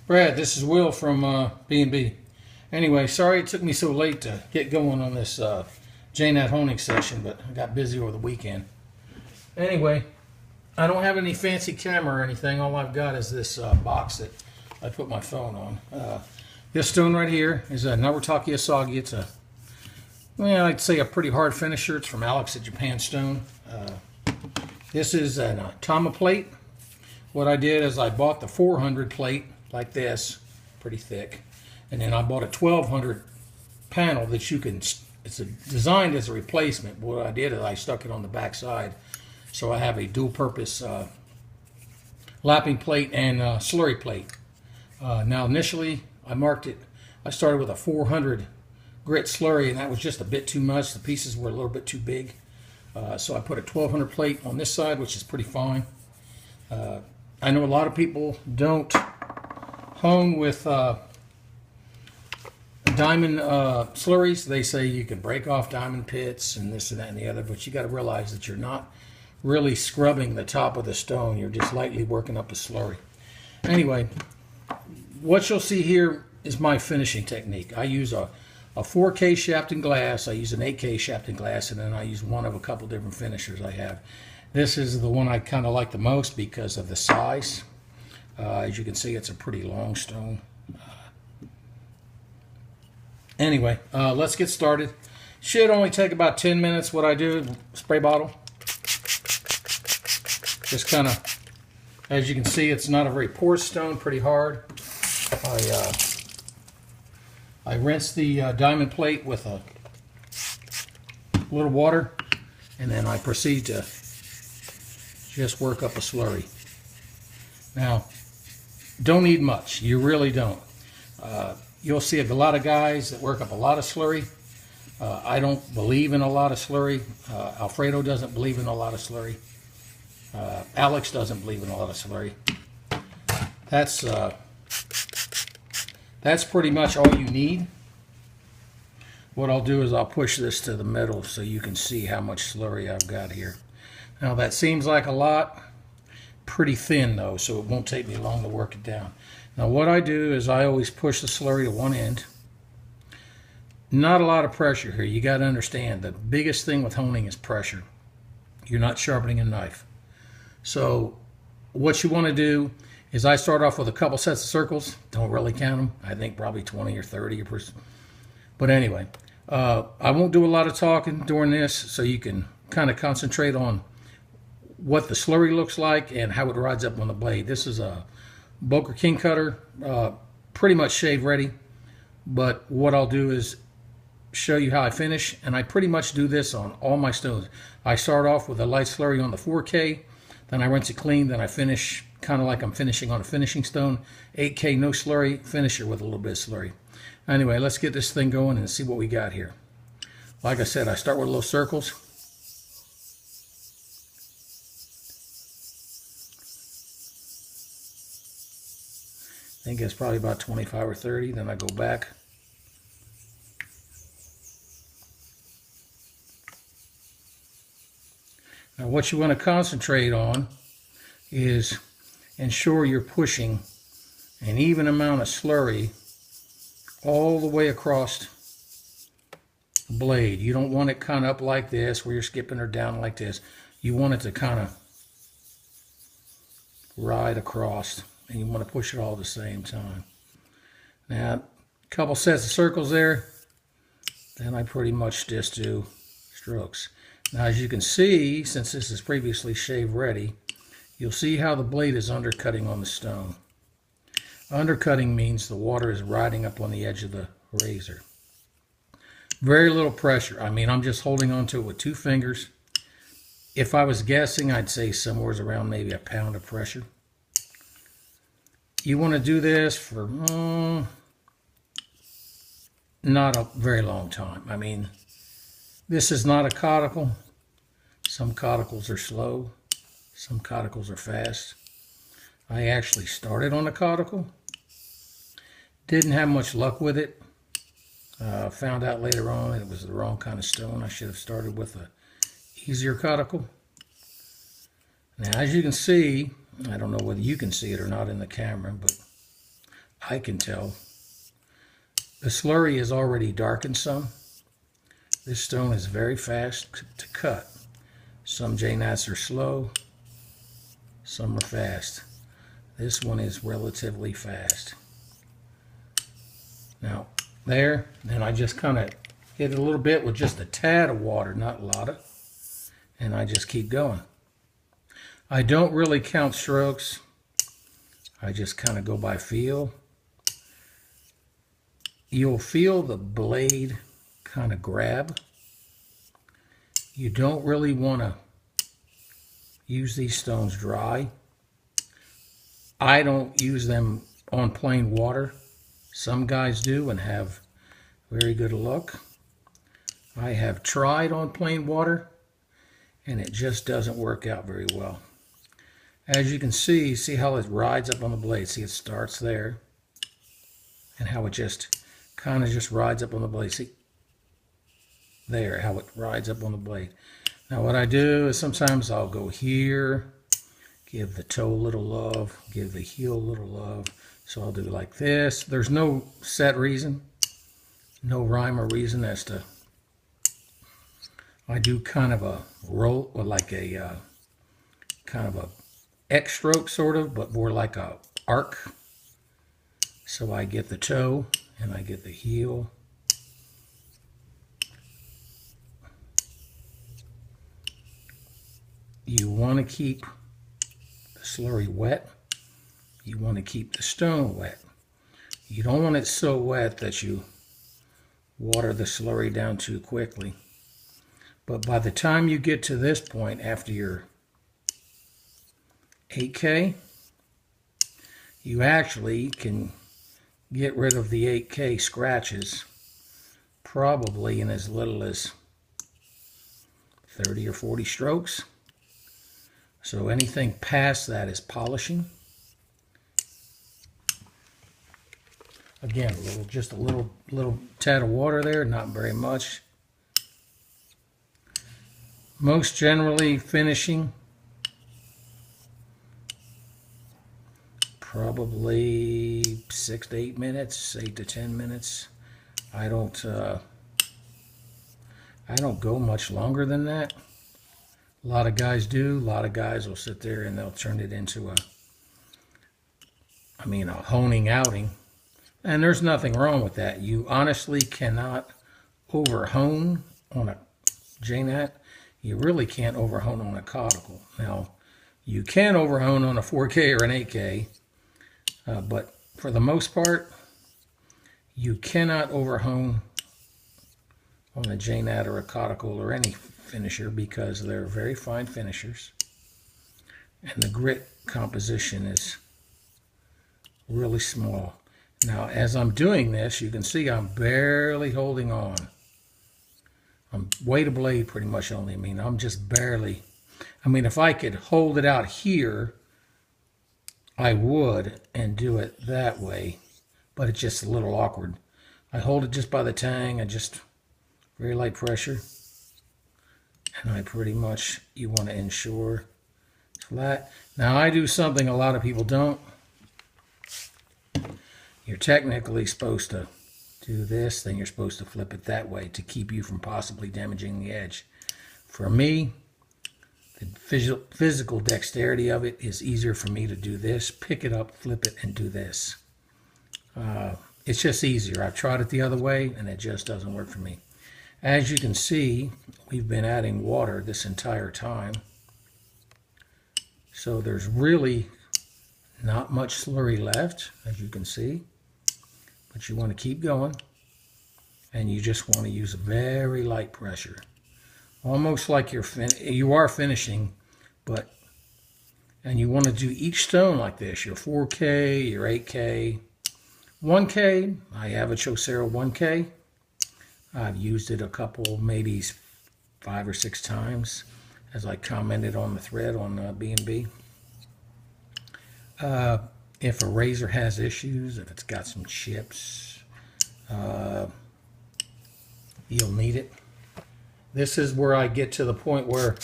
Brad, this is Will from B&B. Anyway, sorry it took me so late to get going on this JNAT honing session, but I got busy over the weekend. Anyway, I don't have any fancy camera or anything. All I've got is this box that I put my phone on. This stone right here is a Narutoki Asagi. It's a, well, I'd say a pretty hard finisher. It's from Alex at Japan Stone. This is an Tama plate. What I did is I bought the 400 plate like this, pretty thick, and then I bought a 1200 panel that you can, it's designed as a replacement. What I did is I stuck it on the back side, so I have a dual purpose lapping plate and slurry plate. Now initially I marked it, I started with a 400 grit slurry, and that was just a bit too much. The pieces were a little bit too big, so I put a 1200 plate on this side, which is pretty fine. I know a lot of people don't hone with diamond slurries. They say you can break off diamond pits and this and that and the other, but you got to realize that you're not really scrubbing the top of the stone. You're just lightly working up a slurry. Anyway, what you'll see here is my finishing technique. I use a 4K shafting glass, I use an 8K shafting glass, and then I use one of a couple different finishers I have. This is the one I kind of like the most because of the size. As you can see, it's a pretty long stone. Anyway, let's get started. Should only take about 10 minutes. What I do, spray bottle. Just kind of, as you can see, it's not a very porous stone, pretty hard. I rinse the diamond plate with a little water, and then I proceed to just work up a slurry. Now, don't need much. You really don't. You'll see a lot of guys that work up a lot of slurry. I don't believe in a lot of slurry. Alfredo doesn't believe in a lot of slurry. Alex doesn't believe in a lot of slurry. That's pretty much all you need. What I'll do is I'll push this to the middle so you can see how much slurry I've got here. Now that seems like a lot. Pretty thin though, so it won't take me long to work it down. Now what I do is I always push the slurry to one end. Not a lot of pressure here. You got to understand the biggest thing with honing is pressure. You're not sharpening a knife. So what you want to do is I start off with a couple sets of circles. Don't really count them. I think probably 20 or 30 or percent. But anyway, I won't do a lot of talking during this, so you can kind of concentrate on what the slurry looks like and how it rides up on the blade. This is a Boker King cutter, pretty much shave ready, but what I'll do is show you how I finish, and I pretty much do this on all my stones. I start off with a light slurry on the 4K, then I rinse it clean, then I finish kind of like I'm finishing on a finishing stone. 8K no slurry, finisher with a little bit of slurry. Anyway, let's get this thing going and see what we got here. Like I said, I start with little circles. I think it's probably about 25 or 30. Then I go back. Now what you want to concentrate on is ensure you're pushing an even amount of slurry all the way across the blade. You don't want it kind of up like this where you're skipping her down like this. You want it to kind of ride across, and you want to push it all at the same time. Now, a couple sets of circles there, then I pretty much just do strokes. Now, as you can see, since this is previously shave ready, you'll see how the blade is undercutting on the stone. Undercutting means the water is riding up on the edge of the razor. Very little pressure. I mean, I'm just holding onto it with 2 fingers. If I was guessing, I'd say somewhere around maybe a pound of pressure. You want to do this for not a very long time. I mean, this is not a caudicle. Some cauticles are slow. Some cauticles are fast. I actually started on a caudicle. Didn't have much luck with it. Found out later on that it was the wrong kind of stone. I should have started with a easier caudicle. Now, as you can see, I don't know whether you can see it or not in the camera, but I can tell, the slurry is already darkened some. This stone is very fast to cut. Some JNATs are slow, some are fast. This one is relatively fast. Now, there, then I just kind of hit it a little bit with just a tad of water, not a lot of, and I just keep going. I don't really count strokes. I just kind of go by feel. You'll feel the blade kind of grab. You don't really want to use these stones dry. I don't use them on plain water. Some guys do and have very good luck. I have tried on plain water and it just doesn't work out very well. As you can see how it rides up on the blade. See, it starts there and how it just kind of just rides up on the blade. See, there, how it rides up on the blade. Now what I do is sometimes I'll go here, give the toe a little love, give the heel a little love. So I'll do like this. There's no set reason, no rhyme or reason as to, I do kind of a roll, or like a kind of a X stroke sort of, but more like a arc. So I get the toe and I get the heel. You want to keep the slurry wet. You want to keep the stone wet. You don't want it so wet that you water the slurry down too quickly. But by the time you get to this point after your 8K, you actually can get rid of the 8K scratches probably in as little as 30 or 40 strokes. So anything past that is polishing. Again, just a little tad of water there, not very much. Most generally finishing, probably 6 to 8 minutes, 8 to 10 minutes. I don't go much longer than that. A lot of guys do. A lot of guys will sit there and they'll turn it into a honing outing. And there's nothing wrong with that. You honestly cannot over-hone on a JNAT. You really can't over-hone on a caudicle. Now, you can over-hone on a 4K or an 8K, but for the most part, you cannot over-hone on a JNAT or a caudicle or any finisher because they're very fine finishers. And the grit composition is really small. Now, as I'm doing this, you can see I'm barely holding on. I'm weight of blade pretty much only. I'm just barely. If I could hold it out here, I would and do it that way, but it's just a little awkward. I hold it just by the tang, I just very light pressure, and I pretty much, you want to ensure it's flat. Now, I do something a lot of people don't. You're technically supposed to do this, then you're supposed to flip it that way to keep you from possibly damaging the edge. For me, the physical dexterity of it is easier for me to do this, pick it up, flip it, and do this. It's just easier. I've tried it the other way, and it just doesn't work for me. As you can see, we've been adding water this entire time. So there's really not much slurry left, as you can see. But you want to keep going, and you just want to use a very light pressure. Almost like you are finishing, and you want to do each stone like this, your 4K, your 8K. 1K, I have a Chocero 1K. I've used it a couple, maybe 5 or 6 times, as I commented on the thread on B&B. If a razor has issues, if it's got some chips, you'll need it. This is where I get to the point where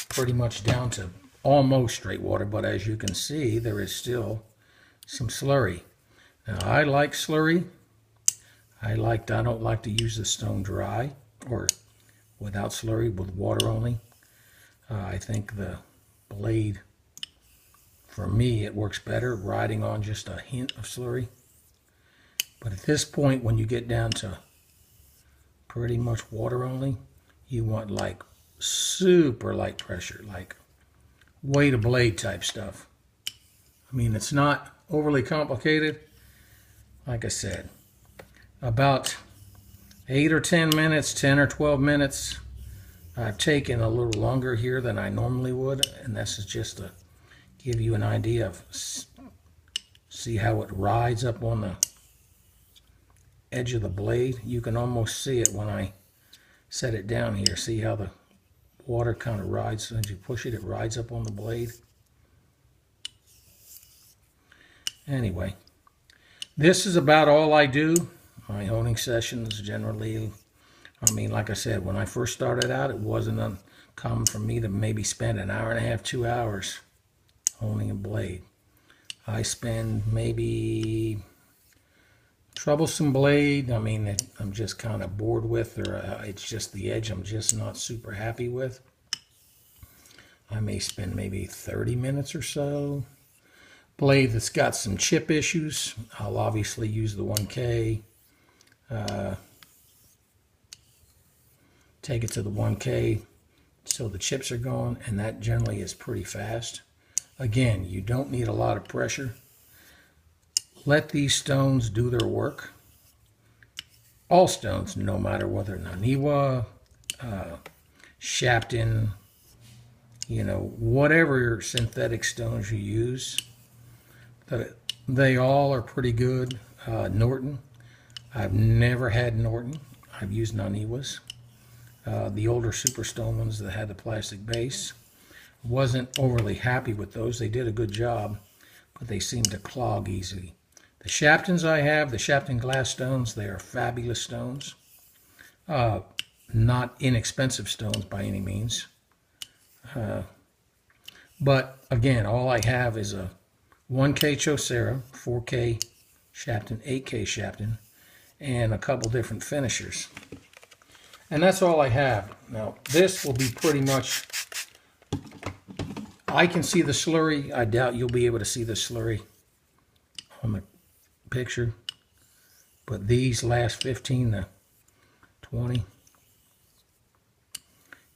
pretty much down to almost straight water, but as you can see, there is still some slurry. Now, I like slurry. I don't like to use the stone dry or without slurry, with water only. I think the blade, for me, it works better riding on just a hint of slurry. But at this point, when you get down to pretty much water only, you want like super light pressure, like weight of blade type stuff. I mean, it's not overly complicated. Like I said, about 8 or 10 minutes, 10 or 12 minutes. I've taken a little longer here than I normally would, and this is just to give you an idea of, see how it rides up on the edge of the blade. You can almost see it when I set it down here. See how the water kind of rides, as you push it, it rides up on the blade. Anyway, this is about all I do. My honing sessions generally, I mean, like I said, when I first started out, it wasn't uncommon for me to maybe spend an hour and a half, 2 hours honing a blade. I spend maybe troublesome blade, I mean, I'm just kind of bored with, or it's just the edge I'm just not super happy with. I may spend maybe 30 minutes or so. Blade that's got some chip issues, I'll obviously use the 1K. Take it to the 1K so the chips are gone, and that generally is pretty fast. Again, you don't need a lot of pressure. Let these stones do their work. All stones, no matter whether Naniwa, Shapton, you know, whatever synthetic stones you use, they all are pretty good. Norton, I've never had Norton. I've used Naniwas. The older Superstone ones that had the plastic base. Wasn't overly happy with those. They did a good job, but they seem to clog easily. The Shaptons I have, the Shapton glass stones, they are fabulous stones. Not inexpensive stones by any means. But again, all I have is a 1K Chaucera, 4K Shapton, 8K Shapton, and a couple different finishers. And that's all I have. Now, this will be pretty much, I can see the slurry. I doubt you'll be able to see the slurry on the picture. But these last 15 to 20,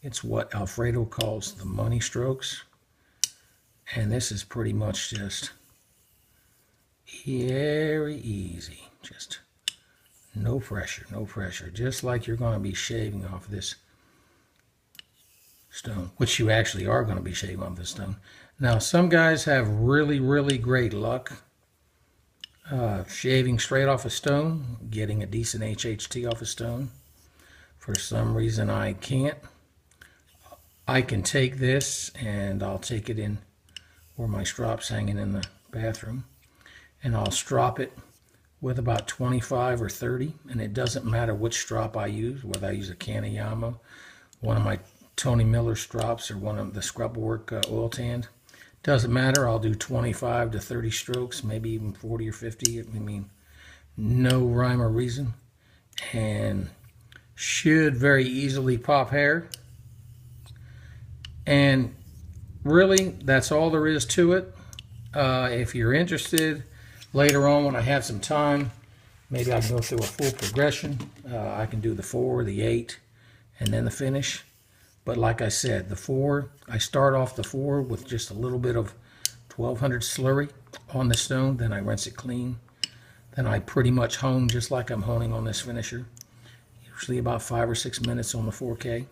it's what Alfredo calls the money strokes. And this is pretty much just very easy. Just no pressure, no pressure. Just like you're going to be shaving off this stone, which you actually are going to be shaving off this stone. Now, some guys have really, really great luck shaving straight off a stone, getting a decent HHT off a stone. For some reason, I can't. I can take this, and I'll take it in where my strop's hanging in the bathroom, and I'll strop it with about 25 or 30, and it doesn't matter which strop I use, whether I use a Kaneyama, one of my Tony Miller strops, or one of the Scrubwork oil tanned. Doesn't matter, I'll do 25 to 30 strokes, maybe even 40 or 50, I mean, no rhyme or reason, and should very easily pop hair. And really, that's all there is to it. If you're interested, later on when I have some time, maybe I can go through a full progression. I can do the 4, the 8, and then the finish. But like I said, the 4, I start off the 4 with just a little bit of 1200 slurry on the stone, then I rinse it clean. Then I pretty much hone just like I'm honing on this finisher. Usually about 5 or 6 minutes on the 4K,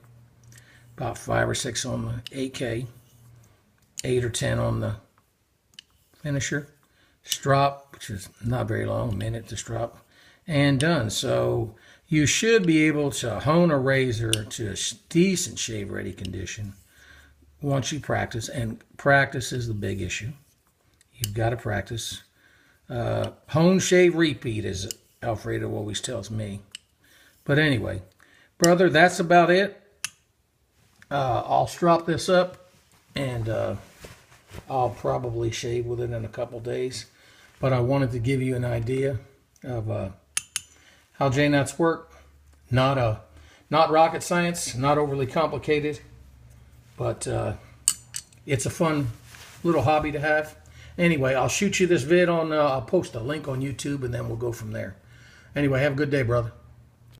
about 5 or 6 on the 8K, 8 or 10 on the finisher. Strop, which is not very long, a minute to strop, and done. So you should be able to hone a razor to a decent shave ready condition once you practice, and practice is the big issue. You've got to practice. Hone, shave, repeat, as Alfredo always tells me. But anyway, brother, that's about it. I'll strop this up, and I'll probably shave with it in a couple days. but I wanted to give you an idea of how JNATs work. Not rocket science, not overly complicated, but it's a fun little hobby to have. Anyway, I'll shoot you this vid on, I'll post a link on YouTube, and then we'll go from there. Anyway, have a good day, brother.